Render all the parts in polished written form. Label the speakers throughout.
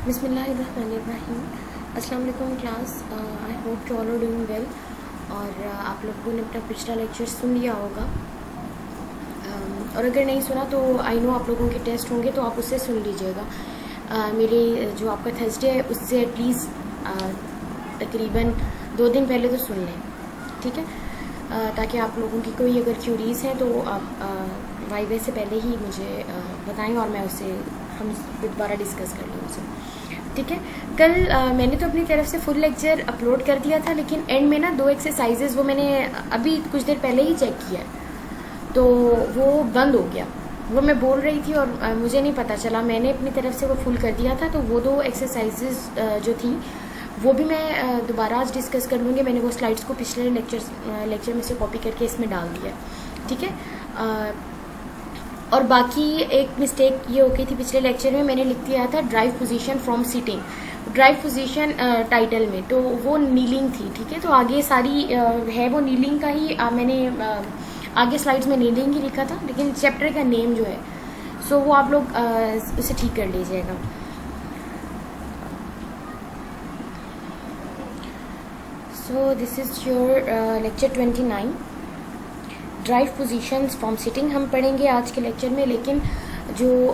Speaker 1: बिस्मिल्लाहिर्रहमानिर्रहीम। अस्सलाम वालेकुम class. I hope you all are doing well. और आप लोगों ने अपना पिछला लेक्चर सुन लिया होगा, और अगर नहीं सुना तो आई नो आप लोगों के टेस्ट होंगे तो आप उससे सुन लीजिएगा। मेरे जो आपका थर्सडे है उससे एटलीस्ट तकरीबन 2 दिन पहले तो सुन लें, ठीक है, ताकि आप लोगों की कोई अगर क्यूरीज हैं तो आप वाइवे से पहले ही मुझे बताएं और मैं उससे हम दोबारा डिस्कस कर लें उसे, ठीक है। कल मैंने तो अपनी तरफ से फुल लेक्चर अपलोड कर दिया था, लेकिन एंड में ना 2 एक्सरसाइजेज वो मैंने अभी कुछ देर पहले ही चेक किया तो वो बंद हो गया। वो मैं बोल रही थी और मुझे नहीं पता चला, मैंने अपनी तरफ से वो फुल कर दिया था। तो वो 2 एक्सरसाइजेज जो थी वो भी मैं दोबारा आज डिस्कस कर लूँगी। मैंने वो स्लाइड्स को पिछले लेक्चर में से कॉपी करके इसमें डाल दिया, ठीक है। और बाकी एक मिस्टेक ये हो गई थी पिछले लेक्चर में, मैंने लिख दिया था drive position from sitting, drive position title में, तो वो नीलिंग थी, ठीक है। तो आगे सारी है वो नीलिंग का ही, मैंने आगे स्लाइड्स में नीलिंग ही लिखा था, लेकिन चैप्टर का नेम जो है सो वो आप लोग उसे ठीक कर लीजिएगा। So this is your lecture 29, drive positions from sitting हम पढ़ेंगे आज के लेक्चर में। लेकिन जो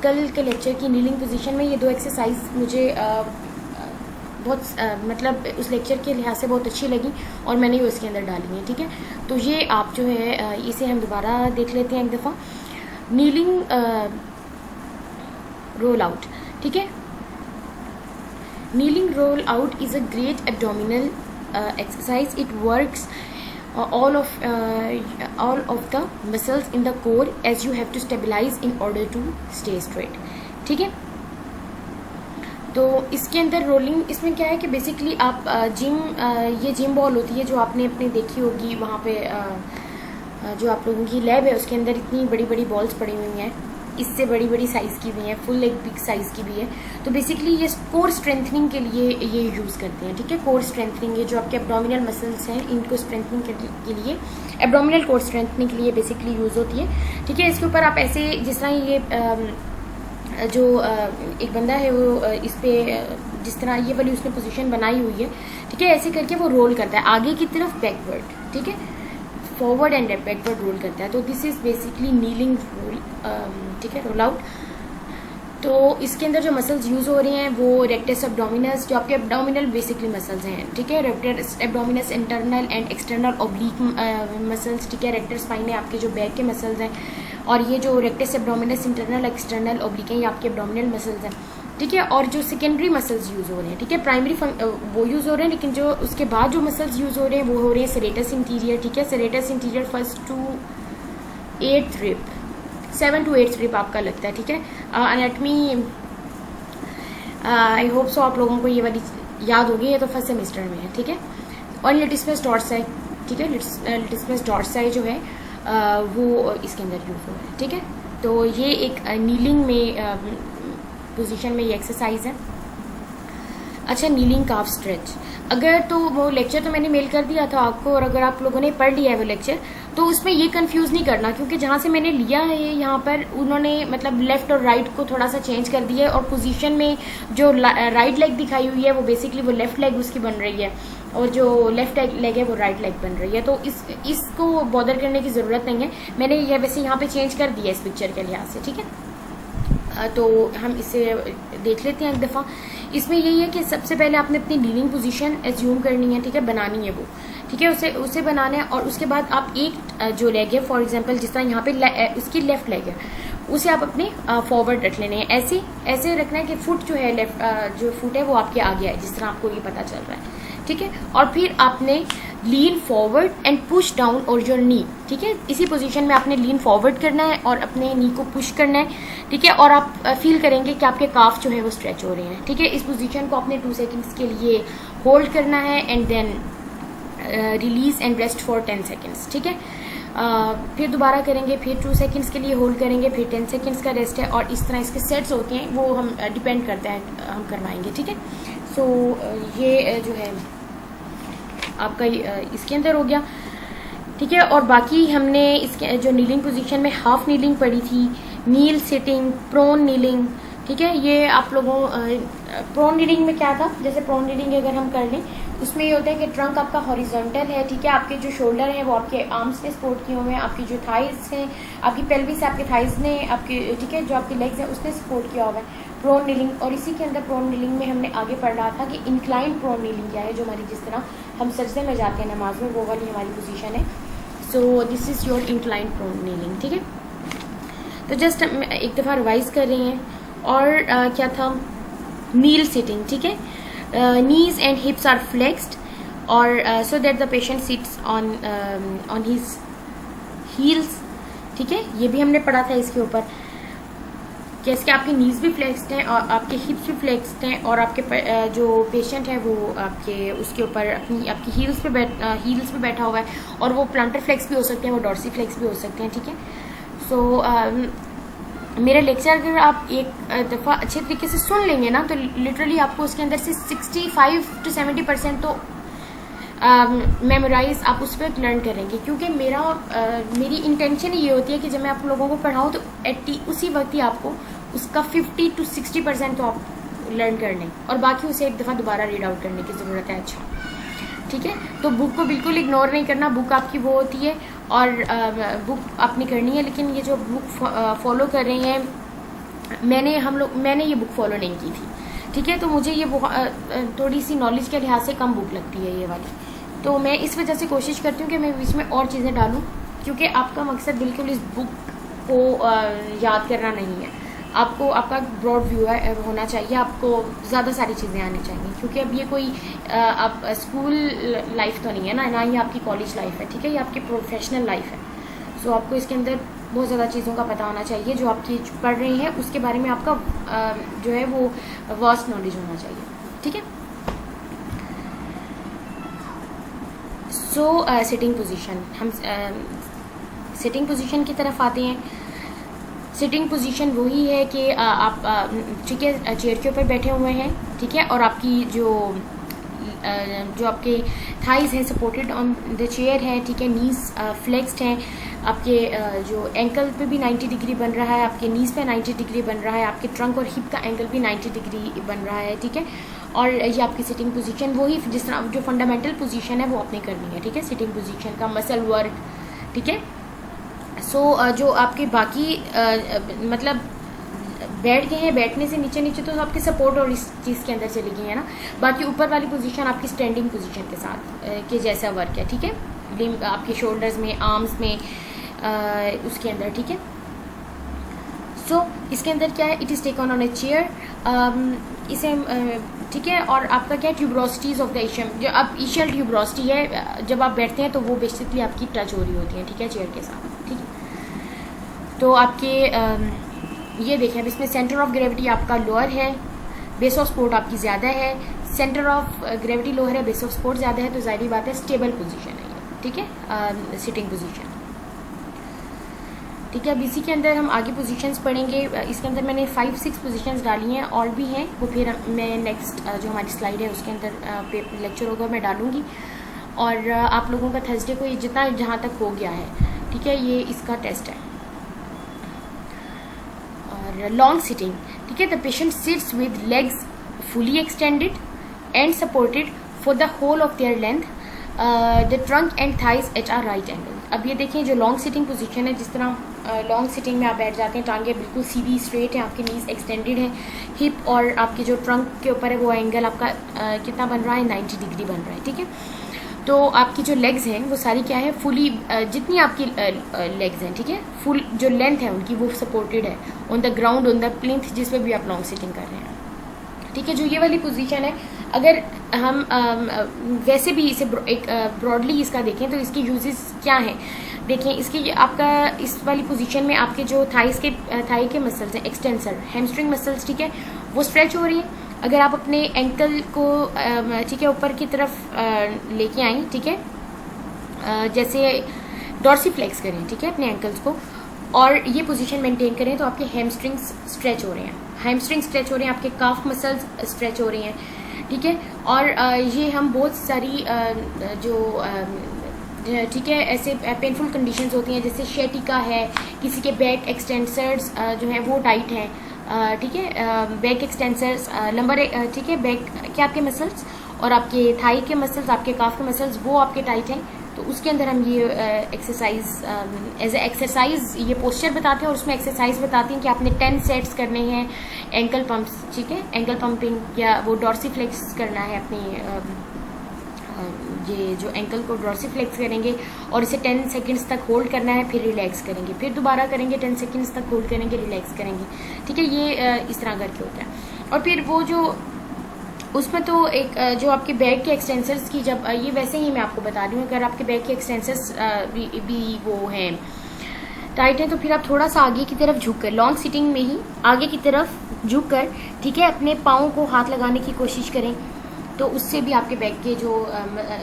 Speaker 1: कल के लेक्चर की नीलिंग पोजीशन में ये 2 एक्सरसाइज मुझे बहुत मतलब उस लेक्चर के लिहाज से बहुत अच्छी लगी और मैंने ये उसके अंदर डाली है, ठीक है। तो ये आप जो है इसे हम दोबारा देख लेते हैं एक दफ़ा। नीलिंग रोल आउट, ठीक है। Kneeling roll out is a great abdominal exercise. It works all of the muscles in the core as you have to stabilize in order to stay straight, ठीक है। तो इसके अंदर रोलिंग, इसमें क्या है कि बेसिकली आप ये जिम बॉल होती है जो आपने अपने देखी होगी वहाँ पे, जो आप लोगों की लैब है उसके अंदर इतनी बड़ी बड़ी बॉल्स पड़ी हुई हैं, इससे बड़ी बड़ी साइज़ की भी है, फुल एक बिग साइज़ की भी है। तो बेसिकली ये कोर स्ट्रेंथनिंग के लिए ये यूज़ करते हैं, ठीक है। कोर स्ट्रेंथनिंग, ये जो आपके एब्डोमिनल मसल्स हैं इनको स्ट्रेंथनिंग के लिए, एब्डोमिनल कोर स्ट्रेंथनिंग के लिए बेसिकली यूज़ होती है, ठीक है। इसके ऊपर आप ऐसे जिस तरह ये जो एक बंदा है वो इस पर जिस तरह ये वाली उसने पोजीशन बनाई हुई है, ठीक है, ऐसे करके वो रोल करता है आगे की तरफ बैकवर्ड, ठीक है, फॉरवर्ड एंड बैकवर्ड रोल करता है। तो this is basically kneeling roll, ठीक है, रोल आउट। तो इसके अंदर जो मसल्स यूज़ हो रही हैं वो रेक्टस एब्डोमिनस, जो आपके एब्डोमिनल बेसिकली मसल्स हैं, ठीक है। Rectus abdominis internal and external oblique muscles, ठीक है। रेक्टर स्पाइन है आपके जो बैक के मसल्स हैं, और ये जो rectus abdominis internal external oblique हैं ये आपके एब्डोमिनल मसल्स हैं, ठीक है। और जो सेकेंडरी मसल्स यूज़ हो रहे हैं, ठीक है, प्राइमरी वो यूज़ हो रहे हैं, लेकिन जो उसके बाद जो मसल्स यूज़ हो रहे हैं वो हो रहे हैं सेरेटस इंटीरियर, ठीक है। Serratus interior 1st to 8th rib, 7 to 8th rib आपका लगता है, ठीक है। एनाटमी आई होप सो आप लोगों को ये वाली याद होगी, ये तो 1st सेमेस्टर में है, ठीक है। और लिटिस्मस डॉर्साई, ठीक है, लिटिस्मस डॉर्साई जो है वो इसके अंदर यूज़ हो रहा है, ठीक है। तो ये एक नीलिंग में पोजीशन में ये एक्सरसाइज है। अच्छा, नीलिंग काफ स्ट्रेच, अगर तो वो लेक्चर तो मैंने मेल कर दिया था आपको, और अगर आप लोगों ने पढ़ लिया है वो लेक्चर तो उसमें ये कंफ्यूज नहीं करना, क्योंकि जहाँ से मैंने लिया है यहाँ पर उन्होंने मतलब लेफ्ट और राइट को थोड़ा सा चेंज कर दिया है, और पोजीशन में जो राइट लेग दिखाई हुई है वो बेसिकली वो लेफ्ट लेग उसकी बन रही है, और जो लेफ्ट लेग है वो राइट लेग बन रही है। तो इसको बॉदर करने की ज़रूरत नहीं है, मैंने ये वैसे यहाँ पे चेंज कर दिया इस पिक्चर के लिहाज से, ठीक है। तो हम इसे देख लेते हैं एक दफ़ा। इसमें यही है कि सबसे पहले आपने अपनी नीलिंग पोजीशन एज्यूम करनी है, ठीक है, बनानी है वो, ठीक है, उसे बनाना है। और उसके बाद आप एक जो लेग है, फॉर एग्जांपल जिस तरह यहाँ पे उसकी लेफ्ट लेग है, उसे आप अपने फॉरवर्ड रख लेने हैं, ऐसे रखना है कि फुट जो है लेफ्ट जो फुट है वो आपके आगे है, जिस तरह आपको ये पता चल रहा है, ठीक है। और फिर आपने lean forward and push down और योर नी, ठीक है, इसी पोजीशन में आपने लीन फॉरवर्ड करना है और अपने नी को पुश करना है, ठीक है। और आप फील करेंगे कि आपके काफ जो है वो स्ट्रेच हो रहे हैं, ठीक है। इस पोजीशन को आपने 2 सेकेंड्स के लिए होल्ड करना है and then release and rest for 10 seconds, ठीक है। फिर दोबारा करेंगे, फिर 2 सेकेंड्स के लिए होल्ड करेंगे, फिर 10 सेकेंड्स का रेस्ट है, और इस तरह इसके सेट्स होते हैं, वो हम डिपेंड करता है हम करवाएंगे, ठीक है। सो ये जो है आपका इसके अंदर हो गया, ठीक है। और बाकी हमने इसके जो नीलिंग पोजीशन में हाफ नीलिंग पड़ी थी, नील सिटिंग, प्रोन नीलिंग, ठीक है, ये आप लोगों प्रोन रीडिंग में क्या था, जैसे प्रोन रीडिंग अगर हम कर लें उसमें ये होता है कि ट्रंक आपका हॉरिजॉन्टल है, ठीक है, आपके जो शोल्डर हैं वो आपके आर्म्स ने सपोर्ट किए हुए हैं, आपकी जो थाइज हैं, आपकी पेल्विस आपके थाइज ने आपके, ठीक है, जो आपके लेग्स हैं उसने सपोर्ट किया हुआ है प्रोन नीलिंग। और इसी के अंदर प्रोन नीलिंग में हमने आगे पढ़ रहा था कि इंक्लाइन प्रोन नीलिंग क्या है, जो हमारी जिस तरह हम सजदे में जाते हैं नमाज में, वो वाली हमारी पोजीशन है। So this is your incline prone kneeling, ठीक है। तो जस्ट एक दफ़ा रिवाइज कर रहे हैं। और क्या था, नील सिटिंग, ठीक है, knees and hips are flexed और so that the patient sits on his heels, ठीक है, ये भी हमने पढ़ा था इसके ऊपर कैसे आपके नीज भी फ्लेक्स्ड हैं और आपके हिप्स भी फ्लेक्स्ड हैं और आपके जो पेशेंट है वो आपके उसके ऊपर आपकी हील्स पे बैठा हुआ है, और वो प्लांटर फ्लेक्स भी हो सकते हैं, वो डॉर्सी फ्लेक्स भी हो सकते हैं, ठीक है। सो मेरा लेक्चर अगर आप एक दफ़ा अच्छे तरीके से सुन लेंगे ना तो लिटरली आपको उसके अंदर से 65 to 70% तो मेमोराइज आप उस पर लर्न करेंगे, क्योंकि मेरी इंटेंशन ये होती है कि जब मैं आप लोगों को पढ़ाऊँ तो उसी वक्त ही आपको उसका 50 to 60% तो आप लर्न कर लें और बाकी उसे एक दफ़ा दोबारा रीड आउट करने की ज़रूरत है। अच्छा, ठीक है, तो बुक को बिल्कुल इग्नोर नहीं करना, बुक आपकी वो होती है और बुक आपने करनी है। लेकिन ये जो बुक फॉलो कर रही हैं, मैंने ये बुक फॉलो नहीं की थी, ठीक है, तो मुझे ये थोड़ी सी नॉलेज के लिहाज से कम बुक लगती है ये वाली, तो मैं इस वजह से कोशिश करती हूँ कि मैं इसमें और चीज़ें डालूँ, क्योंकि आपका मकसद बिल्कुल इस बुक को याद करना नहीं है, आपको आपका ब्रॉड व्यू होना चाहिए, आपको ज़्यादा सारी चीज़ें आनी चाहिए, क्योंकि अब ये कोई आप स्कूल लाइफ तो नहीं है ना ही आपकी कॉलेज लाइफ है, ठीक है, ये आपकी प्रोफेशनल लाइफ है। सो आपको इसके अंदर बहुत ज़्यादा चीज़ों का पता होना चाहिए, जो आपकी पढ़ रही हैं उसके बारे में आपका जो है वो वास्ट नॉलेज होना चाहिए, ठीक है। सो सिटिंग पोजीशन, हम सिटिंग पोजीशन की तरफ आते हैं। सिटिंग पोजीशन वही है कि आप ठीक है चेयर के ऊपर बैठे हुए हैं, ठीक है, और आपकी जो आपके थाइज हैं सपोर्टेड ऑन द चेयर है, ठीक है, नीज फ्लेक्स्ड हैं, आपके जो एंकल पे भी 90 डिग्री बन रहा है, आपके नीज पे 90 डिग्री बन रहा है, आपके ट्रंक और हिप का एंगल भी 90 डिग्री बन रहा है, ठीक है। और ये आपकी सिटिंग पोजीशन वही जिस तरह जो फंडामेंटल पोजीशन है वो आपने करनी है, ठीक है, सिटिंग पोजीशन का मसल वर्क, ठीक है। सो जो आपके बाकी मतलब बैठ गए हैं, बैठने से नीचे तो आपके सपोर्ट और इस चीज़ के अंदर चली गई है ना, बाकी ऊपर वाली पोजीशन आपकी स्टैंडिंग पोजीशन के साथ के जैसा वर्क है, ठीक है, लिम्ब आपके शोल्डर्स में, आर्म्स में, उसके अंदर, ठीक है। सो इसके अंदर क्या है, it is taken on a chair, इसे ठीक है, और आपका क्या है, ट्यूबरोसिटीज ऑफ द इशियम, जो अब इशियल ट्यूबरोसिटी है, जब आप बैठते हैं तो वो बेसिकली आपकी टच हो रही होती है, ठीक है, चेयर के साथ, ठीक है। तो आपके ये देखें, अब इसमें सेंटर ऑफ ग्रेविटी आपका लोअर है, बेस ऑफ सपोर्ट आपकी ज़्यादा है, सेंटर ऑफ ग्रेविटी लोअर है, बेस ऑफ सपोर्ट ज़्यादा है, तो ज़ाहिर बात है स्टेबल पोजीशन है ये, ठीक है, सिटिंग पोजीशन, ठीक है। अब इसी के अंदर हम आगे पोजीशंस पढ़ेंगे, इसके अंदर मैंने 5-6 पोजीशंस डाली हैं, और भी हैं, वो फिर मैं नेक्स्ट जो हमारी स्लाइड है उसके अंदर लेक्चर होगा मैं डालूंगी, और आप लोगों का थर्सडे को ये जितना जहाँ तक हो गया है, ठीक है, ये इसका टेस्ट है। और लॉन्ग सिटिंग, ठीक है, the patient sits with legs fully extended and supported for the whole of their length, the trunk and thighs at are right angle. अब ये देखें जो लॉन्ग सिटिंग पोजीशन है, जिस तरह लॉन्ग सिटिंग में आप बैठ जाते हैं, टांगे बिल्कुल सीधी स्ट्रेट है, आपकी नीज एक्सटेंडेड है, हिप और आपके जो ट्रंक के ऊपर है वो एंगल आपका कितना बन रहा है, 90 डिग्री बन रहा है, ठीक है। तो आपकी जो लेग्स हैं वो सारी क्या है, फुली जितनी आपकी लेग्स हैं, ठीक है, फुल जो लेंथ है उनकी वो सपोर्टेड है on the ground, on the plinth, जिस पे भी आप लॉन्ग सिटिंग कर रहे हैं, ठीक है। जो ये वाली पोजीशन है, अगर हम वैसे भी इसे एक ब्रॉडली इसका देखें तो इसके यूजेस क्या हैं, देखें, इसकी आपका इस वाली पोजीशन में आपके जो थाई के मसल्स हैं, एक्सटेंसर हैमस्ट्रिंग मसल्स, ठीक है, वो स्ट्रेच हो रही है। अगर आप अपने एंकल को ठीक है ऊपर की तरफ लेके आएँ, ठीक है, जैसे डॉर्सी फ्लेक्स करें, ठीक है, अपने एंकल्स को, और ये पोजीशन मेंटेन करें तो आपके हैमस्ट्रिंग्स स्ट्रेच हो रहे हैं, हैमस्ट्रिंग स्ट्रेच हो रहे हैं, आपके काफ मसल्स स्ट्रेच हो रही हैं, ठीक है। और ये हम बहुत सारी जो ठीक है ऐसे पेनफुल कंडीशंस होती हैं, जैसे शेटिका है, किसी के बैक एक्सटेंसर्स जो हैं वो टाइट हैं, ठीक है, बैक एक्सटेंसर्स, लंबर, ठीक है, बैक के आपके मसल्स और आपके थाई के मसल्स, आपके काफ के मसल्स वो आपके टाइट हैं, तो उसके अंदर हम ये एक्सरसाइज एज ए एक्सरसाइज ये पोस्चर बताते हैं और उसमें एक्सरसाइज बताते हैं कि आपने 10 सेट्स करने हैं एंकल पंप्स, ठीक है, एंकल पंपिंग या वो डॉर्सीफ्लेक्स करना है अपनी ये जो एंकल को डॉर्सीफ्लेक्स करेंगे और इसे 10 सेकंड्स तक होल्ड करना है, फिर रिलैक्स करेंगे, फिर दोबारा करेंगे 10 सेकंड्स तक होल्ड करेंगे, रिलैक्स करेंगे, ठीक है, ये इस तरह करके होता है। और फिर वो जो उसमें तो एक जो आपके बैक के एक्सटेंसर्स की जब ये वैसे ही मैं आपको बता रही हूँ, अगर आपके बैक के एक्सटेंसर्स भी वो हैं टाइट है तो फिर आप थोड़ा सा आगे की तरफ झुक कर, लॉन्ग सिटिंग में ही आगे की तरफ झुक कर, ठीक है, अपने पाँव को हाथ लगाने की कोशिश करें, तो उससे भी आपके बैक के जो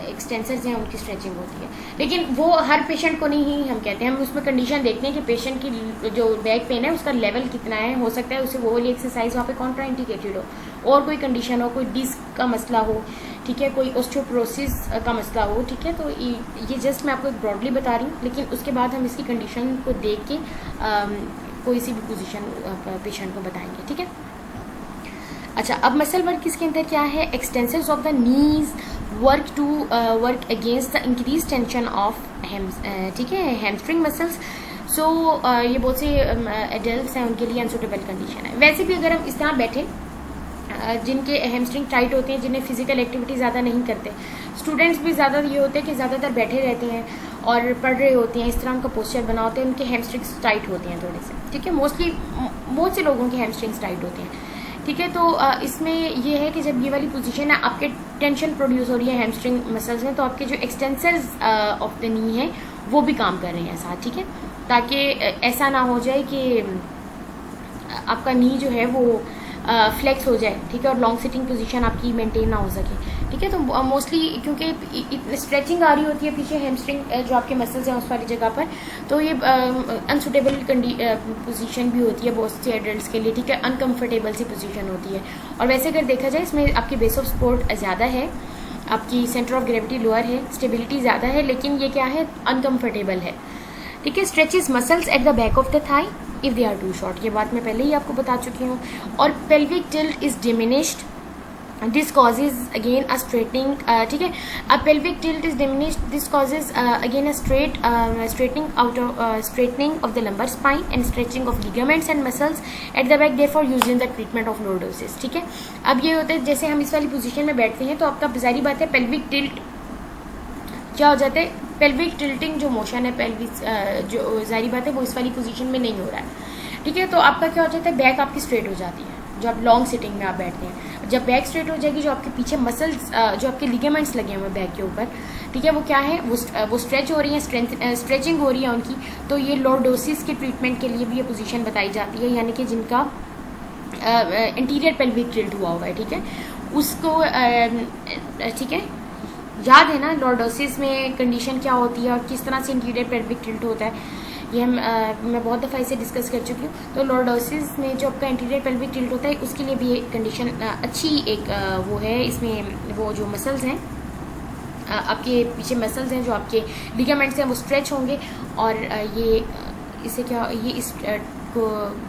Speaker 1: एक्सटेंसर्स हैं उनकी स्ट्रेचिंग होती है। लेकिन वो हर पेशेंट को नहीं हम कहते हैं, हम उसमें कंडीशन देखते हैं कि पेशेंट की जो बैक पेन है उसका लेवल कितना है, हो सकता है उसे वो वाली एक्सरसाइज वहाँ पे कॉन्ट्रा इंडिकेटेड हो, और कोई कंडीशन हो, कोई डिस्क का मसला हो, ठीक है, कोई ऑस्टियोपोरोसिस का मसला हो, ठीक है, तो ये जस्ट मैं आपको एक ब्रॉडली बता रही हूँ, लेकिन उसके बाद हम इसकी कंडीशन को देख के कोई सी भी पोजीशन पेशेंट को बताएंगे, ठीक है। अच्छा, अब मसल वर्क इसके अंदर क्या है, extensors of the knees work against the increase tension of ठीक है, हैमस्ट्रिंग मसल्स। सो ये बहुत से एडल्ट्स हैं उनके लिए अनसुटेबल कंडीशन है। वैसे भी अगर हम इस तरह बैठे जिनके हैमस्ट्रिंग टाइट होते हैं, जिन्हें फिजिकल एक्टिविटी ज़्यादा नहीं करते, स्टूडेंट्स भी ज़्यादा ये होते हैं कि ज़्यादातर बैठे रहते हैं और पढ़ रहे होते हैं, इस तरह उनका पोस्चर बना होता है, उनके हैमस्ट्रिंग्स टाइट होते हैं थोड़े से, ठीक है, मोस्टली बहुत से लोगों के हैमस्ट्रिंग्स टाइट होते हैं, ठीक है। तो इसमें ये है कि जब ये वाली पोजीशन है, आपके टेंशन प्रोड्यूस हो रही है हैमस्ट्रिंग मसल्स में, तो आपके जो एक्सटेंसर्स ऑफ द नी है वो भी काम कर रहे हैं साथ, ठीक है, ताकि ऐसा ना हो जाए कि आपका नी जो है वो फ्लेक्स हो जाए, ठीक है, और लॉन्ग सिटिंग पोजीशन आपकी मेंटेन ना हो सके, ठीक है। तो मोस्टली क्योंकि स्ट्रेचिंग आ रही होती है पीछे हैमस्ट्रिंग जो आपके मसल्स हैं उस वाली जगह पर, तो ये अनसुटेबल पोजीशन भी होती है बहुत से एडल्ट्स के लिए, ठीक है, अनकंफर्टेबल सी पोजीशन होती है। और वैसे अगर देखा जाए इसमें आपकी बेस ऑफ सपोर्ट ज़्यादा है, आपकी सेंटर ऑफ ग्रेविटी लोअर है, स्टेबिलिटी ज़्यादा है, लेकिन ये क्या है, अनकंफर्टेबल है, ठीक है। Stretches muscles at the back of the thigh if they are too short, ये बात मैं पहले ही आपको बता चुकी हूँ। और pelvic tilt is diminished, this causes again a straightening, ठीक है, a pelvic tilt is diminished, this causes again a straightening of the lumbar spine and stretching of ligaments and muscles at the back, therefore used in the treatment of lordosis, ठीक है। अब ये होता है जैसे हम इस वाली पोजीशन में बैठते हैं तो आपका जारी बात है पेल्विक टिल्ट क्या हो जाता है, पेल्विक टिल्टिंग जो मोशन है पेल्विक जो जारी बात है वो इस वाली पोजीशन में नहीं हो रहा है, ठीक है। तो आपका क्या हो जाता है, बैक आपकी स्ट्रेट हो जाती है जो आप लॉन्ग सिटिंग में आप बैठते हैं। जब बैक स्ट्रेट हो जाएगी, जो आपके पीछे मसल्स जो आपके लिगामेंट्स लगे हुए हैं बैक के ऊपर, ठीक है, वो क्या है, वो स्ट्रेच हो रही है, स्ट्रेचिंग हो रही है उनकी, तो ये लॉर्डोसिस के ट्रीटमेंट के लिए भी ये पोजीशन बताई जाती है, यानी कि जिनका इंटीरियर पेल्विक टिल्ट हुआ हुआ है, ठीक है, उसको ठीक है, याद है ना लॉर्डोसिस में कंडीशन क्या होती है और किस तरह से इंटीरियर पेल्विक टिल्ट होता है, ये मैं बहुत दफ़ा इसे डिस्कस कर चुकी हूँ। तो लॉर्डोसिस में जो आपका इंटीरियर पेल्विक टिल्ट होता है उसके लिए भी एक कंडीशन अच्छी एक वो है, इसमें वो जो मसल्स हैं आपके पीछे मसल्स हैं जो आपके लिगामेंट्स हैं वो स्ट्रेच होंगे और ये इसे क्या ये इस को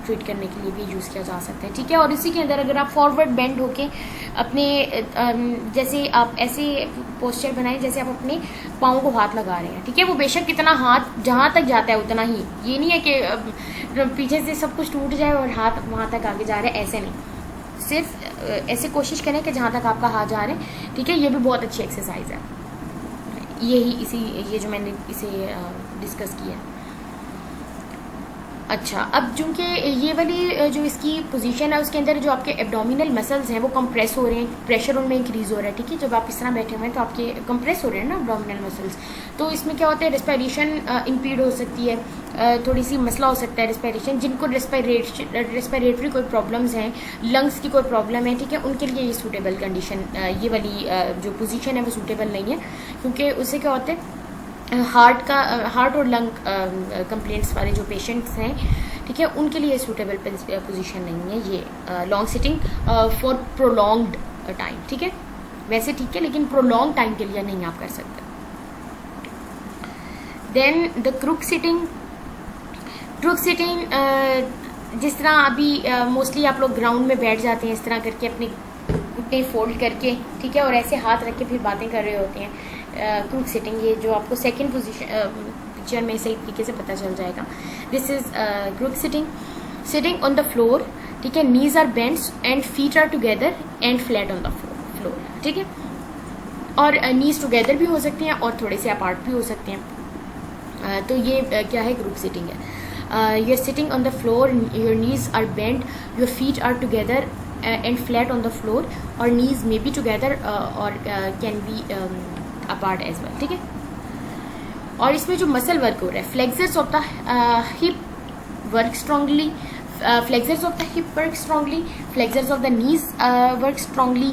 Speaker 1: ट्रीट करने के लिए भी यूज़ किया जा सकता है, ठीक है। और इसी के अंदर अगर आप फॉरवर्ड बेंड होके अपने जैसे आप ऐसे पोस्चर बनाएं जैसे आप अपने पाँव को हाथ लगा रहे हैं, ठीक है, वो बेशक कितना हाथ जहाँ तक जाता है उतना ही, ये नहीं है कि पीछे से सब कुछ टूट जाए और हाथ वहाँ तक आगे जा रहा है, ऐसे नहीं, सिर्फ ऐसे कोशिश करें कि जहाँ तक आपका हाथ जा रहे हैं, ठीक है, ये भी बहुत अच्छी एक्सरसाइज है, ये जो मैंने इसे डिस्कस किया है। अच्छा, अब चूँकि ये वाली जो इसकी पोजीशन है उसके अंदर जो आपके एब्डोमिनल मसल्स हैं वो कंप्रेस हो रहे हैं, प्रेशर उनमें इंक्रीज हो रहा है, ठीक है, जब आप इस तरह बैठे हुए हैं तो आपके कंप्रेस हो रहे हैं ना एब्डोमिनल मसल्स, तो इसमें क्या होता है, रेस्पिरेशन इंपीड हो सकती है, थोड़ी सी मसला हो सकता है रेस्पिरेशन, जिनको रेस्पिरेटरी कोई प्रॉब्लम्स हैं, लंग्स की कोई प्रॉब्लम है, ठीक है, उनके लिए ये सूटेबल कंडीशन, ये वाली जो पोजीशन है वो सूटेबल नहीं है, क्योंकि उससे क्या होता है हार्ट और लंग कंप्लेंट्स वाले जो पेशेंट्स हैं, ठीक है, उनके लिए सूटेबल पोजीशन नहीं है ये long sitting for prolonged time, ठीक है, वैसे ठीक है लेकिन प्रोलॉन्ग टाइम के लिए नहीं आप कर सकते। देन द क्रुक सिटिंग जिस तरह अभी मोस्टली आप लोग ग्राउंड में बैठ जाते हैं इस तरह करके अपने घुटने फोल्ड करके, ठीक है, और ऐसे हाथ रख के फिर बातें कर रहे होते हैं, क्रूक सिटिंग, ये जो आपको सेकंड पोजीशन पिक्चर में सही तरीके से पता चल जाएगा। This is crook sitting. Sitting on the floor, ठीक है, knees are bends and feet are together and flat on the floor, ठीक है, और नीज टुगेदर भी हो सकते हैं और थोड़े से अपार्ट भी हो सकते हैं। तो ये क्या है, ग्रुप सिटिंग है। You are sitting on the floor, your knees are bend, your feet are together and flat on the floor, और नीज मे बी टुगेदर और can be apart as well, ठीक है। और इसमें जो मसल वर्क हो रहा है, flexors of the hip work strongly, flexors of the hip work strongly, flexors of the knees work strongly,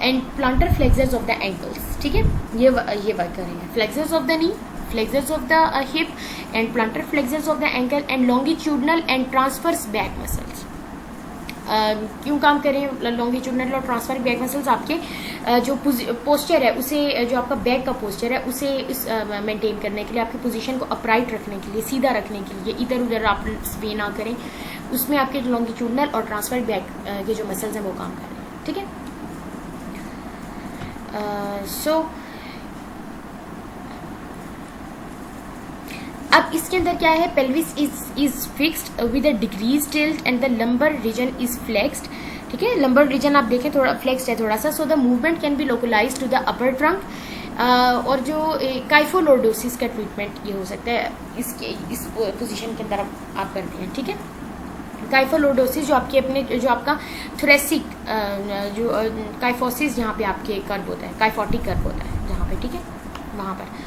Speaker 1: and plantar flexors of the ankles, ठीक है, ये वर्क करेंगे। flexors of the knee, flexors of the hip, and plantar flexors of the ankle, and longitudinal and transverse back muscles। क्यों काम करें longitudinal और transfer back muscles? आपके जो पोस्चर है उसे, जो आपका बैक का पोस्चर है उसे मेंटेन करने के लिए, आपकी पोजीशन को अपराइट रखने के लिए, सीधा रखने के लिए, इधर उधर आप स्वे ना करें, उसमें आपके लॉन्गिट्यूडनल और ट्रांसफर बैक के जो मसल्स हैं वो काम कर रहे हैं, ठीक है। सो अब इसके अंदर क्या है, pelvis is fixed with a decrease tilt and the lumbar region is flexed, ठीक है, लंबर रीजन आप देखें थोड़ा फ्लेक्स्ड है थोड़ा सा। So the movement can be localise to the upper trunk, और जो काइफोलोडोसिस का ट्रीटमेंट ये हो सकता है इस पोजीशन के अंदर आप करते हैं, ठीक है। काइफोलोडोसिस जो आपके अपने जो आपका थोरेसिक जो काइफोसिस जहाँ पे आपके कर्व होता है, काइफोटिक कर्व होता है जहाँ पे, ठीक है, वहाँ पर।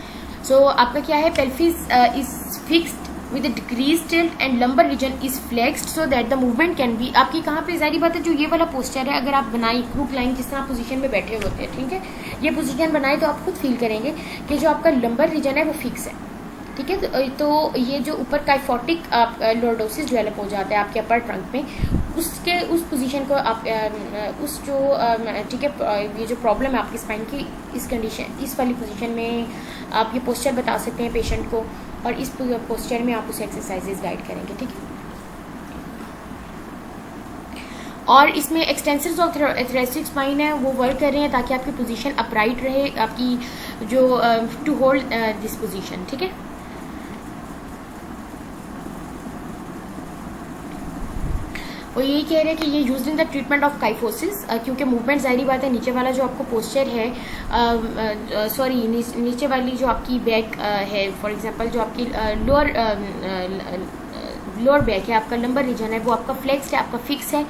Speaker 1: सो आपका क्या है, pelvis is fixed with decrease tilt and lumbar region is flexed so that the movement can B, आपकी कहाँ पे, जाहिर बात है जो ये वाला पोस्चर है अगर आप बनाए क्रूक लाइन जिस तरह पोजीशन में बैठे होते हैं, ठीक है, ये पोजीशन बनाए तो आप खुद फील करेंगे कि जो आपका लंबर रीजन है वो फिक्स है, ठीक है। तो ये जो ऊपर काइफोटिक लॉर्डोसिस डेवलप हो जाता है आपके अपर ट्रंक में, उसके उस पोजीशन को आप उस जो ठीक है, ये जो प्रॉब्लम है आपकी स्पाइन की, इस कंडीशन, इस वाली पोजीशन में आप ये पोस्चर बता सकते हैं पेशेंट को, और इस पोस्चर में आप उसे एक्सरसाइजेज गाइड करेंगे, ठीक है। और इसमें एक्सटेंसर्स ऑफ थोरेसिक स्पाइन है वो वर्क कर रहे हैं ताकि आपकी पोजीशन अपराइट रहे, आपकी जो टू होल्ड दिस पोजीशन, ठीक है। वो यही कह रहे हैं कि ये use in the treatment of kyphosis, क्योंकि मूवमेंट जाहिर बात है नीचे वाला जो आपको पोस्चर है, सॉरी नीचे वाली जो आपकी बैक है, फॉर एग्जांपल जो आपकी लोअर बैक है, आपका लंबर रीजन है वो आपका फ्लेक्स्ड है, आपका फिक्स है,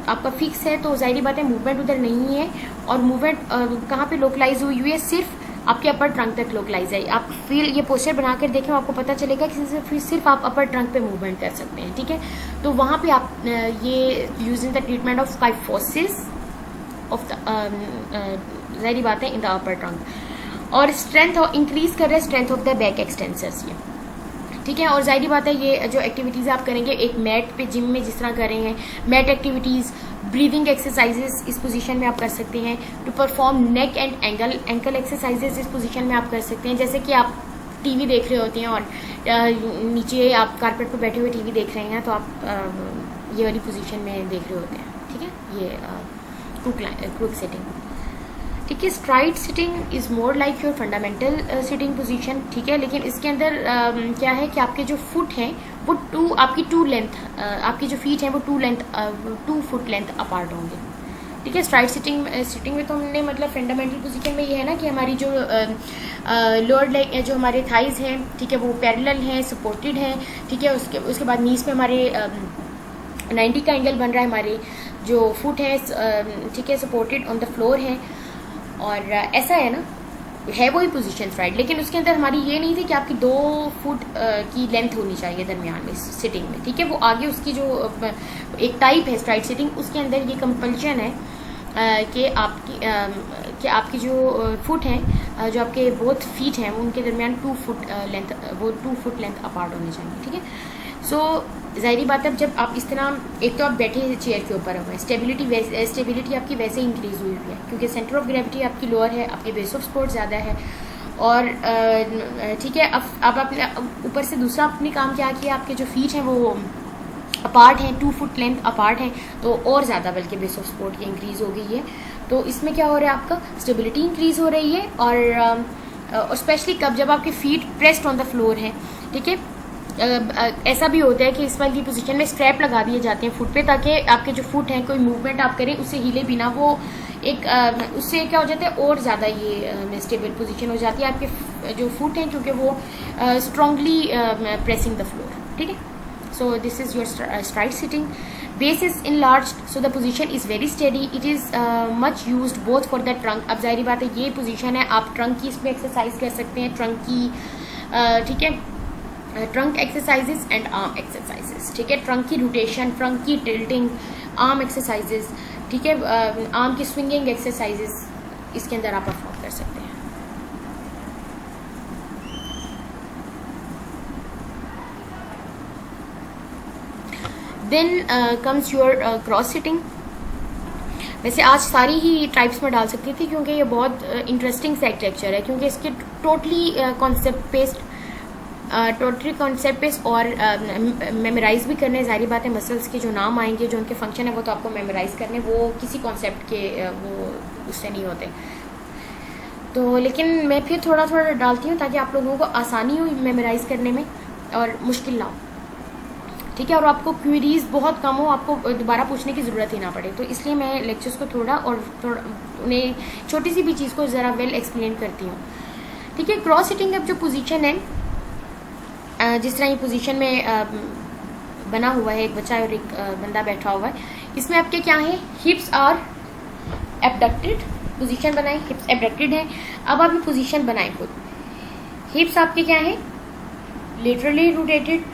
Speaker 1: आपका फिक्स है, तो जाहिर बात है मूवमेंट उधर नहीं है, और मूवमेंट कहाँ पे लोकलाइज हुई है, सिर्फ आपके अपर ट्रंक तक लोकलाइज है। आप फिर ये पोस्चर बनाकर देखें, आपको पता चलेगा कि फिर सिर्फ आप अपर ट्रंक पे मूवमेंट कर सकते हैं, ठीक है। तो वहाँ पे आप ये using the treatment of kyphosis of the, जाहिर बात है, इन द अपर ट्रंक, और स्ट्रेंथ इंक्रीज कर रहे हैं strength of the back extensors, ये ठीक है। और जाहिर बात है ये जो एक्टिविटीज़ आप करेंगे एक मैट पे, जिम में जिस तरह कर रहे हैं, मैट एक्टिविटीज़, ब्रीदिंग एक्सरसाइजेस इस पोजीशन में आप कर सकते हैं। To perform neck and ankle exercises इस पोजीशन में आप कर सकते हैं। जैसे कि आप टीवी देख रहे होते हैं और नीचे आप कारपेट पर बैठे हुए टीवी देख रहे हैं, तो आप ये वाली पोजीशन में देख रहे होते हैं, ठीक है। ये क्रूक सिटिंग, ठीक है। STRIDE sitting is more like your fundamental sitting position, ठीक है। लेकिन इसके अंदर क्या है कि आपके जो फुट हैं वो आपकी टू लेंथ, आपकी जो फीट हैं वो 2 फुट लेंथ अपार्ट होंगे, ठीक है। स्ट्राइड सिटिंग में तो हमने मतलब फंडामेंटल पोजीशन में ये है ना कि हमारी जो लोअर लेग, जो हमारे थाइज हैं, ठीक है, वो पैरेलल हैं, सपोर्टेड हैं, ठीक है। उसके बाद नीज पे हमारे 90 का एंगल बन रहा है, हमारे जो फुट है, ठीक है, सपोर्टेड ऑन द फ्लोर है, और ऐसा है ना, है वही पोजीशन स्ट्राइड। लेकिन उसके अंदर हमारी ये नहीं थी कि आपकी 2 फुट की लेंथ होनी चाहिए दरमियान में सिटिंग में, ठीक है। वो आगे उसकी जो एक टाइप है स्ट्राइड सिटिंग, उसके अंदर ये कंपल्शन है कि आपकी जो फुट हैं, जो आपके बोथ फीट हैं, उनके दरमियान 2 फुट लेंथ, वो 2 फुट लेंथ अपार्ट होने चाहिए, ठीक है। सो ज़ाहिरी बात है, जब आप इस तरह, एक तो आप बैठे चेयर के ऊपर हुए, स्टेबिलिटी आपकी वैसे इंक्रीज हुई है क्योंकि सेंटर ऑफ ग्रेविटी आपकी लोअर है, आपकी बेस ऑफ सपोर्ट ज़्यादा है, और ठीक है। अब आपने ऊपर से दूसरा अपने काम क्या किया, आपके जो फीट हैं वो अपार्ट हैं, 2 फुट लेंथ अपार्ट हैं, तो और ज़्यादा बल्कि बेस ऑफ सपोर्ट की इंक्रीज़ हो गई है। तो इसमें क्या हो रहा है, आपका स्टेबिलिटी इंक्रीज़ हो रही है। और स्पेशली कब, जब आपके feet pressed on the floor है, ठीक है। ऐसा भी होता है कि इस वाली पोजीशन में स्ट्रैप लगा दिए जाते हैं फुट पे, ताकि आपके जो फुट हैं कोई मूवमेंट आप करें उससे हिले बिना, वो एक उससे क्या हो जाता है और ज़्यादा ये स्टेबल पोजीशन हो जाती है आपके जो फुट हैं, क्योंकि वो स्ट्रांगली प्रेसिंग द फ्लोर, ठीक है। So this is your stride sitting. Base is enlarged, so the position is very steady. It is much used both for the trunk. अब जाहिर बात है ये पोजीशन है, आप ट्रंक की इसमें एक्सरसाइज कर सकते हैं, ट्रंक की, ठीक है, trunk exercises and arm exercises, ठीक है। ट्रंक की रोटेशन, ट्रंक की टिल्टिंग, आर्म एक्सरसाइजेस, ठीक है, आर्म की स्विंगिंग एक्सरसाइजेस इसके अंदर आप परफॉर्म कर सकते हैं। Then comes your cross sitting. वैसे आज सारी ही टाइप्स में डाल सकती थी, क्योंकि ये बहुत इंटरेस्टिंग सा लेक्चर है, क्योंकि इसके टोटली कॉन्सेप्ट बेस्ड और मेमोराइज भी करने, जाहिर बात है मसल्स के जो नाम आएंगे, जो उनके फंक्शन है, वो तो आपको मेमोराइज करने, वो किसी कॉन्सेप्ट के वो उससे नहीं होते। तो लेकिन मैं फिर थोड़ा थोड़ा डालती हूँ ताकि आप लोगों को आसानी हो मेमोराइज करने में और मुश्किल ना हो, ठीक है। और आपको क्वेरीज बहुत कम हो, आपको दोबारा पूछने की ज़रूरत ही ना पड़े, तो इसलिए मैं लेक्चर्स को थोड़ा उन्हें छोटी सी भी चीज़ को ज़रा वेल एक्सप्लेन करती हूँ, ठीक है। क्रॉस सिटिंग अब जो पोजीशन है, जिस तरह ये पोजीशन में बना हुआ है, एक बच्चा और एक बंदा बैठा हुआ है, इसमें आपके क्या है, हिप्स आर एबडक्टेड, पोजीशन बनाए, हिप्स एबडक्टेड है। अब आप ये पोजीशन बनाए खुद, हिप्स आपके क्या है, लेटरली रोटेटेड।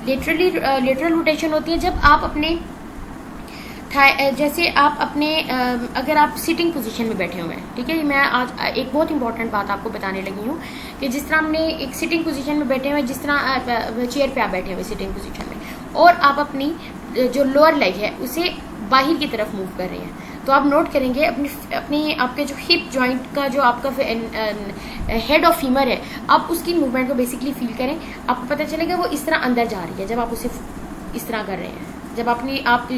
Speaker 1: लेटरल रोटेशन होती है जब आप अपने जैसे आप अपने अगर आप सिटिंग पोजीशन में बैठे हुए हैं, ठीक है। मैं आज एक बहुत इंपॉर्टेंट बात आपको बताने लगी हूँ कि जिस तरह हमने एक सिटिंग पोजीशन में बैठे हुए, जिस तरह चेयर पे आप बैठे हुए सिटिंग पोजीशन में, और आप अपनी जो लोअर लेग है उसे बाहर की तरफ मूव कर रहे हैं, तो आप नोट करेंगे अपनी आपके जो हिप जॉइंट का जो आपका हेड ऑफ फीमर है, आप उसकी मूवमेंट को बेसिकली फील करें, आपको पता चलेगा वो इस तरह अंदर जा रही है जब आप उसे इस तरह कर रहे हैं। जब आप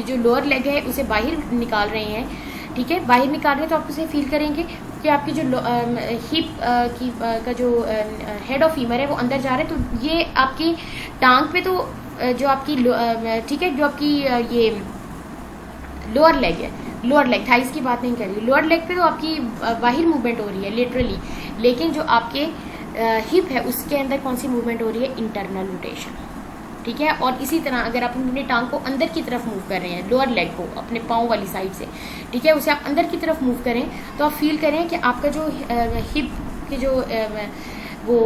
Speaker 1: जो लोअर लेग है उसे बाहर निकाल रहे हैं, ठीक है, बाहर निकाल रहे हैं, तो आप उसे फील करेंगे कि आपकी जो हिप का जो हेड ऑफ फीमर है वो अंदर जा रहा है। तो ये आपकी टांग पे, तो जो आपकी ठीक है, जो आपकी ये लोअर लेग है, लोअर लेग थाइस की बात नहीं कर रही, लोअर लेग पे तो आपकी बाहर मूवमेंट हो रही है लेटरली, लेकिन जो आपके हिप है उसके अंदर कौन सी मूवमेंट हो रही है, इंटरनल रोटेशन, ठीक है। और इसी तरह अगर आप अपनी टांग को अंदर की तरफ मूव कर रहे हैं, लोअर लेग को अपने पाँव वाली साइड से, ठीक है, उसे आप अंदर की तरफ मूव करें, तो आप फील करें कि आपका जो हिप की जो वो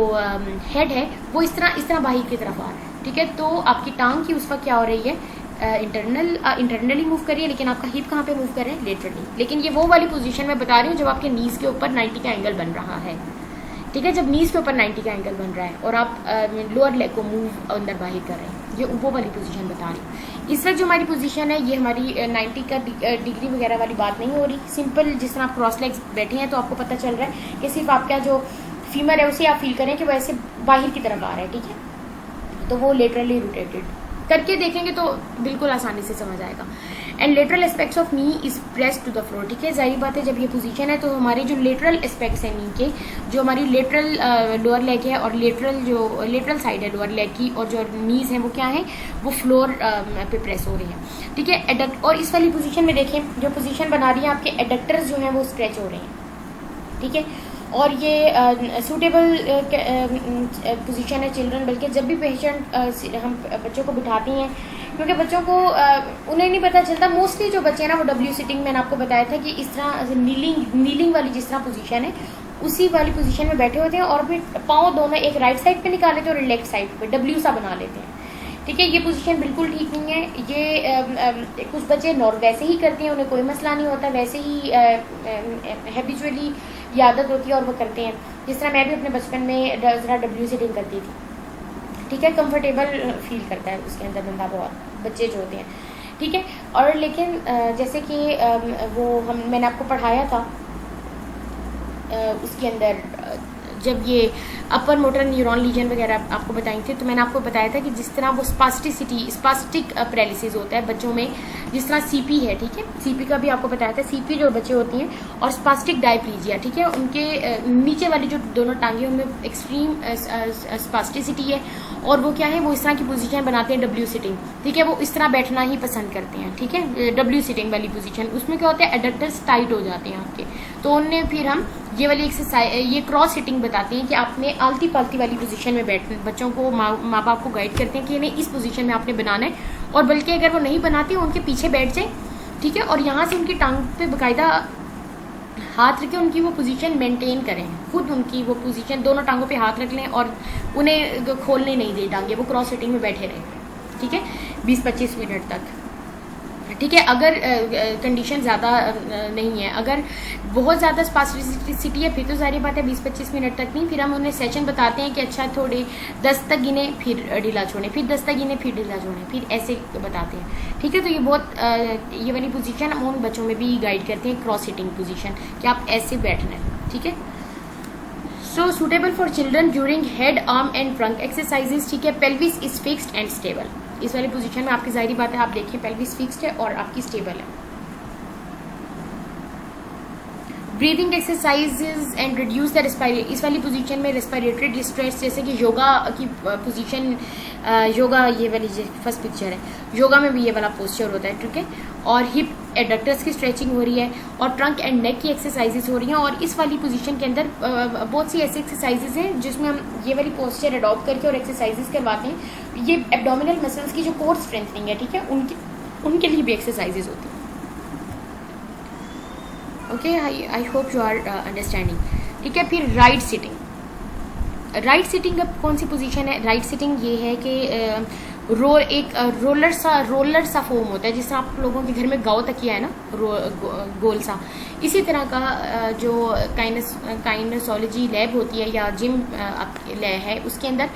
Speaker 1: हेड है वो इस तरह बाहर की तरफ आ रहा है, ठीक है। तो आपकी टांग की उस वक्त क्या हो रही है, इंटरनली मूव करिए, लेकिन आपका हिप कहाँ पे मूव कर रहे हैं, लेटरली। लेकिन ये वो वाली पोजीशन मैं बता रही हूँ जब आपके नीज के ऊपर 90 का एंगल बन रहा है, ठीक है, जब नीज के ऊपर 90 का एंगल बन रहा है और आप लोअर लेग को मूव अंदर बाहर कर रहे हैं, ये वो वाली पोजीशन बता रही हूँ। इस वक्त जो हमारी पोजीशन है ये हमारी 90 का डिग्री वगैरह वाली बात नहीं हो रही, सिंपल जिस तरह आप क्रॉस लेग्स बैठे हैं तो आपको पता चल रहा है कि सिर्फ आपका जो फीमर है उसे आप फील करें कि वैसे बाहर की तरफ आ रहा है, ठीक है, तो वो लेटरली रोटेटेड करके देखेंगे तो बिल्कुल आसानी से समझ आएगा। And lateral aspects of knee is pressed to the floor, ठीक है, जाहिर बात है जब ये पोजीशन है तो हमारे जो लेटरल एस्पेक्ट्स हैं नी के, जो हमारी लेटरल लोअर लेग है और लेटरल साइड है लोअर लेग की, और जो नीज हैं वो क्या है, वो फ्लोर पे प्रेस हो रही है, ठीक है। एडक्ट, और इस वाली पोजीशन में देखें जो पोजीशन बना रही है आपके एडक्टर्स जो हैं वो स्ट्रेच हो रहे हैं, ठीक है। और ये सूटेबल पोजीशन है चिल्ड्रन, बल्कि जब भी पेशेंट हम बच्चों को बिठाती हैं, क्योंकि बच्चों को उन्हें नहीं पता चलता, मोस्टली जो बच्चे हैं ना वो डब्ल्यू सिटिंग, मैंने आपको बताया था कि इस तरह नीलिंग वाली जिस तरह पोजीशन है उसी वाली पोजीशन में बैठे होते हैं, और फिर पाँव दोनों एक राइट साइड पे निकाल लेते हैं और लेफ्ट साइड पे डब्ल्यू सा बना लेते हैं, ठीक है। ये पोजीशन बिल्कुल ठीक नहीं है, ये कुछ बच्चे वैसे ही करते हैं, उन्हें कोई मसला नहीं होता, वैसे ही हैबिचुअली ये आदत होती है और वो करते हैं, जिस तरह मैं भी अपने बचपन में ज़रा डब्ल्यू सिटिंग करती थी, ठीक है, कंफर्टेबल फील करता है उसके अंदर बंदा, बहुत बच्चे जो होते हैं, ठीक है। और लेकिन जैसे कि वो मैंने आपको पढ़ाया था उसके अंदर, जब ये अपर मोटर न्यूरॉन लीजन वगैरह आपको बताई थी। तो मैंने आपको बताया था कि जिस तरह वो स्पास्टिक पैरालिसिस होता है बच्चों में, जिस तरह सीपी है, ठीक है, सीपी का भी आपको बताया था। सीपी जो बच्चे होती हैं और स्पास्टिक डायप्लीजिया, ठीक है, उनके नीचे वाली जो दोनों टांगे उनमें एक्सट्रीम स्पास्टिसिटी है, और वो क्या है, वो इस तरह की पोजीशन बनाते हैं डब्ल्यू सिटिंग, ठीक है, वो इस तरह बैठना ही पसंद करते हैं, ठीक है, डब्ल्यू सिटिंग वाली पोजीशन। उसमें क्या होता है, एडक्टर्स टाइट हो जाते हैं आपके। तो उन्हें फिर हम ये वाली एक्सरसाइज, ये क्रॉस सिटिंग बताते हैं कि आपने आलती पालती वाली पोजीशन में बैठ, बच्चों को माँ बाप को गाइड करते हैं कि नहीं इस पोजीशन में आपने बनाना है, और बल्कि अगर वो नहीं बनाते उनके पीछे बैठ जाए, ठीक है, और यहाँ से उनकी टांग पे बाकायदा हाथ रखें, उनकी वो पोजीशन मेंटेन करें, खुद उनकी वो पोजीशन, दोनों टांगों पे हाथ रख लें और उन्हें खोलने नहीं दे टांगे, वो क्रॉस सिटिंग में बैठे रहें, ठीक है, 20-25 मिनट तक, ठीक है। अगर कंडीशन ज़्यादा नहीं है, अगर बहुत ज़्यादा स्पास्टिसिटी है, फिर तो सारी बात है 20-25 मिनट तक नहीं, फिर हम उन्हें सेशन बताते हैं कि अच्छा थोड़े 10 तक गिने फिर ढीला छोड़ें, फिर 10 तक गिने फिर ढीला छोड़ें, फिर ऐसे बताते हैं, ठीक है। तो ये बहुत ये वाली पोजीशन हम उन बच्चों में भी गाइड करते हैं, क्रॉस सिटिंग पोजीशन, कि आप ऐसे बैठना है, ठीक है। So suitable for children during head, arm and trunk exercises, ठीक है। Pelvis is fixed and stable, इस वाली पोजीशन में आपकी जाहिर बात है, आप देखिए पेल्विस फिक्स्ड है और आपकी स्टेबल है। Breathing exercises and reduce the respiratory, इस वाली पोजीशन में रेस्पिरेटरी डिस्ट्रेस, जैसे कि योगा की पोजीशन, योगा ये वाली फर्स्ट पिक्चर है, योगा में भी ये वाला पोस्चर होता है, ठीक है। और हिप एडक्टर्स की स्ट्रेचिंग हो रही है और ट्रंक एंड नेक की एक्सरसाइजेज हो रही हैं। और इस वाली पोजीशन के अंदर बहुत सी ऐसी एक्सरसाइजेज हैं जिसमें हम ये वाली पोस्चर अडॉप्ट करके और एक्सरसाइजेज करवाते हैं। ये एब्डोमिनल मसल्स की जो कोर स्ट्रेंथनिंग है, ठीक है, उनके लिए भी एक्सरसाइजेज होती हैं। Okay, I hope you are understanding, ठीक है। फिर राइट सिटिंग, राइट सिटिंग अब कौन सी पोजीशन है? राइट सिटिंग ये है कि एक रोलर सा फॉर्म होता है, जिस तरह आप लोगों के घर में गाँव तकिया है ना, गोल सा, इसी तरह का जो काइनेसोलॉजी लैब होती है या जिम लैब है, उसके अंदर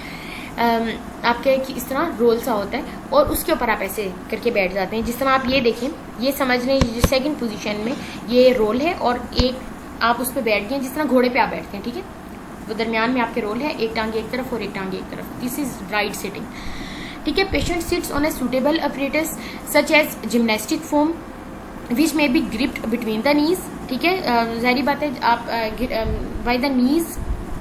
Speaker 1: आपके इस तरह रोल सा होता है और उसके ऊपर आप ऐसे करके बैठ जाते हैं। जिस तरह आप ये देखें, ये समझ लें सेकंड पोजीशन में ये रोल है और एक आप उस पर बैठ गए, जिस तरह घोड़े पे आप बैठते हैं, ठीक है, वो दरमियान में आपके रोल है, एक टांगे एक तरफ और एक टांगे एक तरफ, दिस इज राइट सिटिंग, ठीक है। Patient sits on a suitable apparatus such as gymnastic foam which may be gripped between the knees, ठीक है, जाहिर बात है आप by the knees,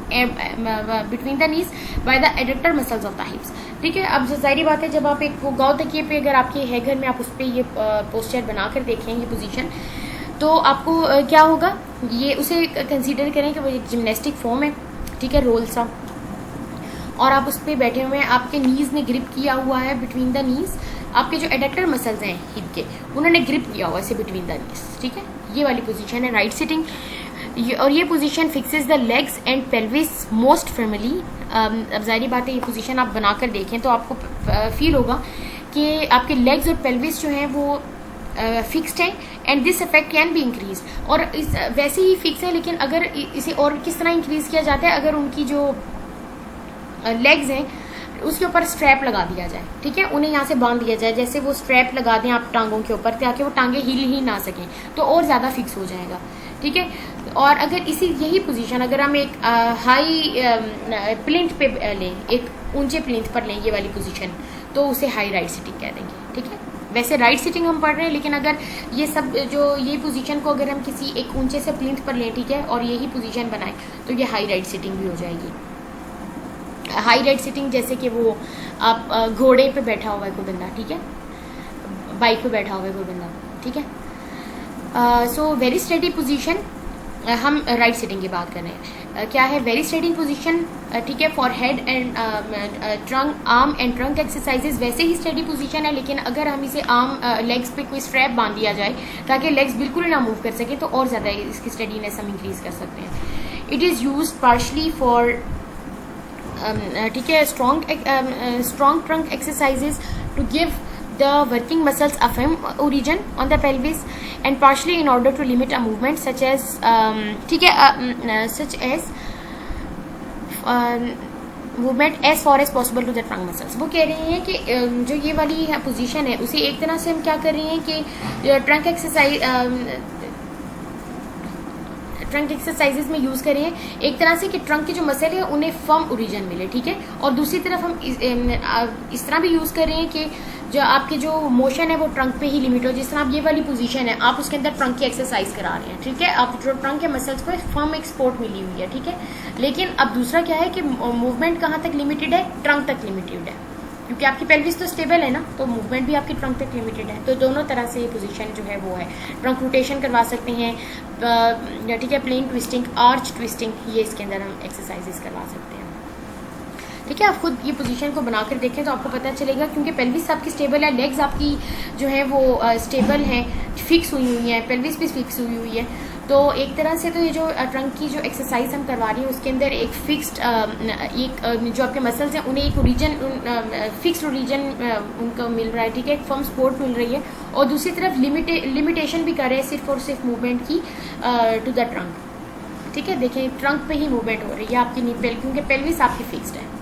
Speaker 1: between the knees by the adductor muscles of the hips, ठीक है। अब जाहिर बात है जब आप एक वो गाँव तकिए पे अगर आपके है घर में, आप उस पर ये पोस्चर बनाकर देखें, ये पोजीशन, तो आपको क्या होगा, ये उसे कंसीडर करें कि वो एक जिम्नास्टिक फॉर्म है, ठीक है, रोल सा, और आप उस पर बैठे हुए हैं, आपके नीज ने ग्रिप किया हुआ है बिटवीन द नीज, आपके जो एडक्टर मसल्स हैं हिप के, उन्होंने ग्रिप किया हुआ है इसे बिटवीन द नीज, ठीक है। ये वाली पोजीशन है राइट सिटिंग, और ये position fixes the legs and pelvis most firmly. अब जाहिर बात है ये पोजीशन आप बनाकर देखें तो आपको फील होगा कि आपके लेग्स और पेल्विस जो हैं वो फिक्स्ड है, and this effect can be increase, और इस वैसे ही फिक्स है, लेकिन अगर इसे और किस तरह इंक्रीज किया जाता है, अगर उनकी जो लेग्स हैं उसके ऊपर स्ट्रैप लगा दिया जाए, ठीक है, उन्हें यहाँ से बांध दिया जाए, जैसे वो स्ट्रैप लगा दें आप टांगों के ऊपर ताकि वो टांगे हिल ही ना सकें, तो और ज़्यादा फिक्स हो जाएगा, ठीक है। और अगर यही पोजीशन अगर हम एक हाई प्लिंथ पे लें, एक ऊंचे प्लिंथ पर लें ये वाली पोजीशन, तो उसे हाई राइट सिटिंग कह देंगे, ठीक है। वैसे राइट सिटिंग हम पढ़ रहे हैं, लेकिन अगर ये सब जो ये पोजीशन को अगर हम किसी एक ऊंचे से प्लिंथ पर लें, ठीक है, और यही पोजीशन बनाएं, तो ये हाई राइट सिटिंग भी हो जाएगी। हाई राइट सिटिंग जैसे कि वो आप घोड़े पे बैठा हुआ है कोई बंदा, ठीक है, बाइक पे बैठा हुआ है कोई बंदा, ठीक है। सो वेरी स्टडी पोजीशन, हम राइट सिटिंग की बात कर रहे हैं। क्या है वेरी स्टडी पोजीशन, ठीक है, for head and trunk, arm and trunk exercises, वैसे ही स्टडी पोजीशन है, लेकिन अगर हम इसे आर्म लेग्स पे कोई स्ट्रैप बांध दिया जाए ताकि लेग्स बिल्कुल ना मूव कर सके, तो और ज़्यादा इसकी स्टडीनेस हम इंक्रीज कर सकते हैं। It is use partially for, ठीक है, strong trunk exercises to give the working muscles a firm origin on the pelvis, and partially in order to limit a movement such as ठीक है, such as movement as far as possible to the trunk muscles। वो कह रहे हैं कि जो ये वाली पोजीशन है उसे एक तरह से हम क्या कर रहे हैं कि ट्रंक एक्सरसाइजेज में यूज़ कर रहे हैं, एक तरह से कि ट्रंक के जो मसल है उन्हें फर्म ओरिजिन मिले, ठीक है। और दूसरी तरफ हम इस तरह भी यूज़ कर रहे हैं कि जो आपके जो मोशन है वो ट्रंक पे ही लिमिट हो। जिस तरह आप ये वाली पोजीशन है, आप उसके अंदर ट्रंक की एक्सरसाइज करा रहे हैं, ठीक है। आप जो ट्रंक के मसल्स को फर्म एक सपोर्ट मिली हुई है, ठीक है। लेकिन अब दूसरा क्या है कि मूवमेंट कहाँ तक लिमिटेड है, ट्रंक तक लिमिटेड है, क्योंकि आपकी पेल्विस तो स्टेबल है ना, तो मूवमेंट भी आपकी ट्रंक तक लिमिटेड है। तो दोनों तरह से ये पोजीशन जो है वो है। ट्रंक रोटेशन करवा सकते हैं, ठीक है, प्लेन ट्विस्टिंग, आर्च ट्विस्टिंग, ये इसके अंदर हम एक्सरसाइजेस करवा सकते हैं, ठीक है। आप खुद ये पोजीशन को बनाकर देखें तो आपको पता चलेगा, क्योंकि पेल्विस आपकी स्टेबल है, लेग्स आपकी जो है वो स्टेबल हैं, फिक्स हुई हुई हैं, पेल्विस भी फिक्स हुई हुई है। तो एक तरह से तो ये जो ट्रंक की जो एक्सरसाइज हम करवा रही हैं उसके अंदर एक फिक्स्ड एक जो आपके मसल्स हैं उन्हें एक ओरिजन फिक्स्ड ओरिजन उनको मिल रहा है, ठीक है, एक फर्म सपोर्ट मिल रही है। और दूसरी तरफ लिमिटेशन भी कर रहे हैं सिर्फ और सिर्फ मूवमेंट की टू द ट्रंक, ठीक है। देखें ट्रंक पे ही मूवमेंट हो रही है आपकी नी पेल, क्योंकि पेल्विस आपकी फिक्स्ड है,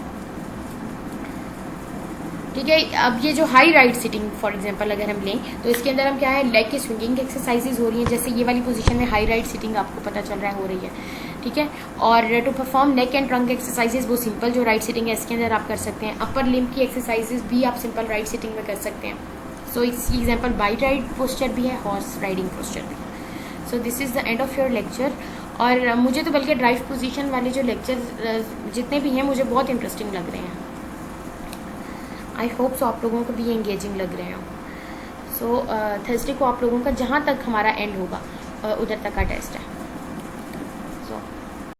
Speaker 1: ठीक है। अब ये जो high right sitting for example अगर हम लें तो इसके अंदर हम क्या है, लेग की स्विंगिंग एक्सरसाइजेज हो रही हैं, जैसे ये वाली पोजीशन में हाई राइट सिटिंग आपको पता चल रहा है हो रही है, ठीक है। और to perform neck and trunk exercises वो सिंपल जो राइट सिटिंग है इसके अंदर आप कर सकते हैं। अपर लिम्ब की एक्सरसाइजेज भी आप सिंपल राइट सिटिंग में कर सकते हैं। सो इसकी एग्जाम्पल बाइट राइड पोस्चर भी है, हॉर्स राइडिंग पोस्चर भी। सो this is the end of your lecture. और मुझे तो बल्कि ड्राइव पोजीशन वाले जो लेक्चर जितने भी हैं मुझे बहुत इंटरेस्टिंग लग रहे हैं। आई होप सो आप लोगों को भी ये इंगेजिंग लग रहे हो। सो थर्सडे को आप लोगों का जहाँ तक हमारा एंड होगा उधर तक का टेस्ट है।